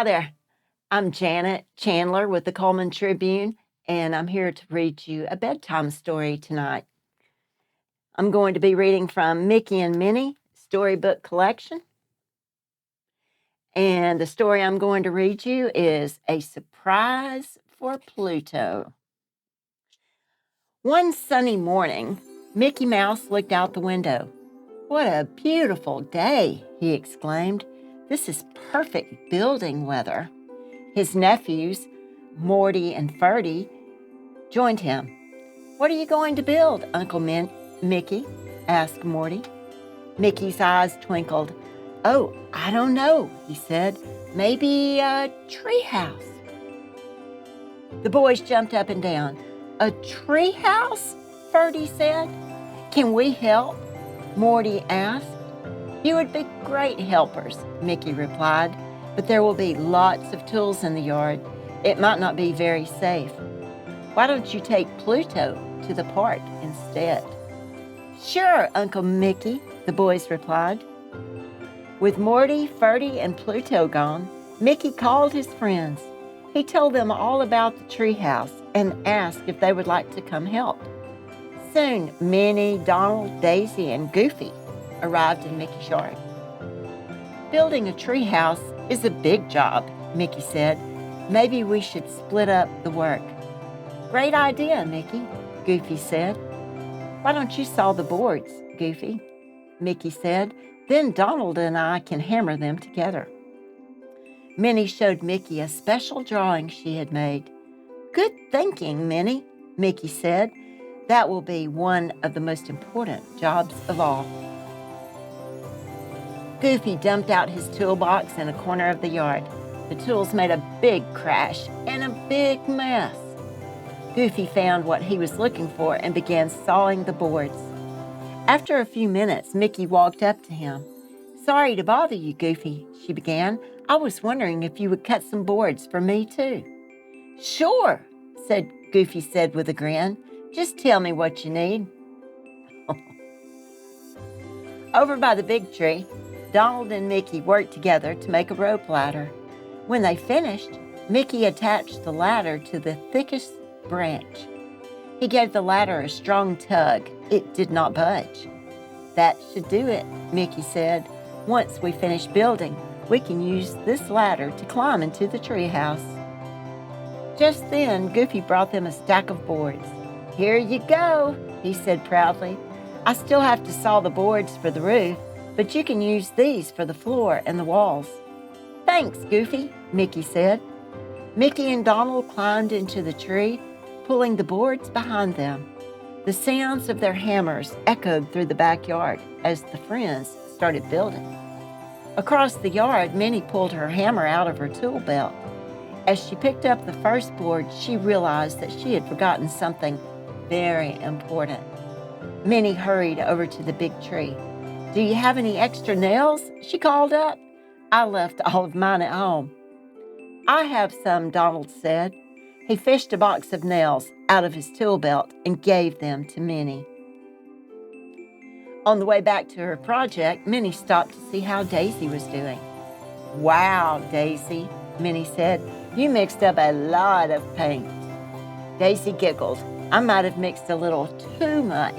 Hi there. I'm Janet Chandler with the Cullman Tribune, and I'm here to read you a bedtime story tonight. I'm going to be reading from Mickey and Minnie Storybook Collection. And the story I'm going to read you is A Surprise for Pluto. One sunny morning, Mickey Mouse looked out the window. "What a beautiful day," he exclaimed. "This is perfect building weather." His nephews, Morty and Ferdy, joined him. "What are you going to build, Uncle Mickey?" asked Morty. Mickey's eyes twinkled. "Oh, I don't know," he said. "Maybe a treehouse." The boys jumped up and down. "A treehouse?" Ferdy said. "Can we help?" Morty asked. "You would be great helpers," Mickey replied, "but there will be lots of tools in the yard. It might not be very safe. Why don't you take Pluto to the park instead?" "Sure, Uncle Mickey," the boys replied. With Morty, Ferdy, and Pluto gone, Mickey called his friends. He told them all about the treehouse and asked if they would like to come help. Soon, Minnie, Donald, Daisy, and Goofy arrived in Mickey's yard. "Building a treehouse is a big job," Mickey said. "Maybe we should split up the work." "Great idea, Mickey," Goofy said. "Why don't you saw the boards, Goofy?" Mickey said. "Then Donald and I can hammer them together." Minnie showed Mickey a special drawing she had made. "Good thinking, Minnie," Mickey said. "That will be one of the most important jobs of all." Goofy dumped out his toolbox in a corner of the yard. The tools made a big crash and a big mess. Goofy found what he was looking for and began sawing the boards. After a few minutes, Mickey walked up to him. "Sorry to bother you, Goofy," she began. "I was wondering if you would cut some boards for me, too." "Sure," Goofy said with a grin. "Just tell me what you need." Over by the big tree, Donald and Mickey worked together to make a rope ladder. When they finished, Mickey attached the ladder to the thickest branch. He gave the ladder a strong tug. It did not budge. "That should do it," Mickey said. "Once we finish building, we can use this ladder to climb into the treehouse." Just then, Goofy brought them a stack of boards. "Here you go," he said proudly. "I still have to saw the boards for the roof, but you can use these for the floor and the walls." "Thanks, Goofy," Mickey said. Mickey and Donald climbed into the tree, pulling the boards behind them. The sounds of their hammers echoed through the backyard as the friends started building. Across the yard, Minnie pulled her hammer out of her tool belt. As she picked up the first board, she realized that she had forgotten something very important. Minnie hurried over to the big tree. "Do you have any extra nails?" she called up. "I left all of mine at home." "I have some," Donald said. He fished a box of nails out of his tool belt and gave them to Minnie. On the way back to her project, Minnie stopped to see how Daisy was doing. "Wow, Daisy," Minnie said, "you mixed up a lot of paint." Daisy giggled. "I might have mixed a little too much,"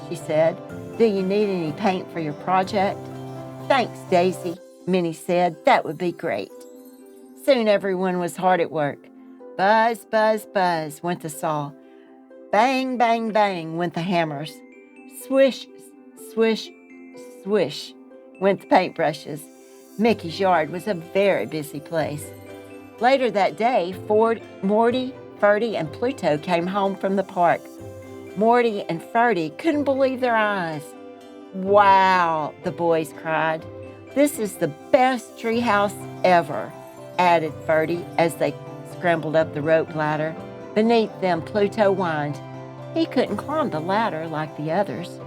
she said. "Do you need any paint for your project?" "Thanks, Daisy," Minnie said. "That would be great." Soon everyone was hard at work. Buzz, buzz, buzz went the saw. Bang, bang, bang went the hammers. Swish, swish, swish went the paintbrushes. Mickey's yard was a very busy place. Later that day, Morty, Ferdy, and Pluto came home from the park. Morty and Ferdy couldn't believe their eyes. "Wow," the boys cried. "This is the best treehouse ever," added Ferdy as they scrambled up the rope ladder. Beneath them, Pluto whined. He couldn't climb the ladder like the others.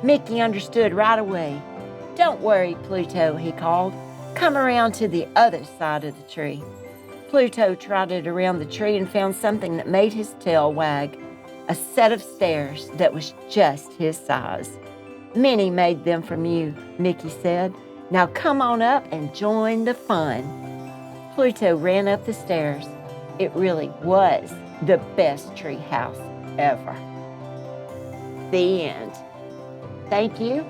Mickey understood right away. "Don't worry, Pluto," he called. "Come around to the other side of the tree." Pluto trotted around the tree and found something that made his tail wag, a set of stairs that was just his size. "Minnie made them from you," Mickey said. "Now come on up and join the fun." Pluto ran up the stairs. It really was the best tree house ever. The end. Thank you,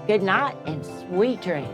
good night, and sweet dreams.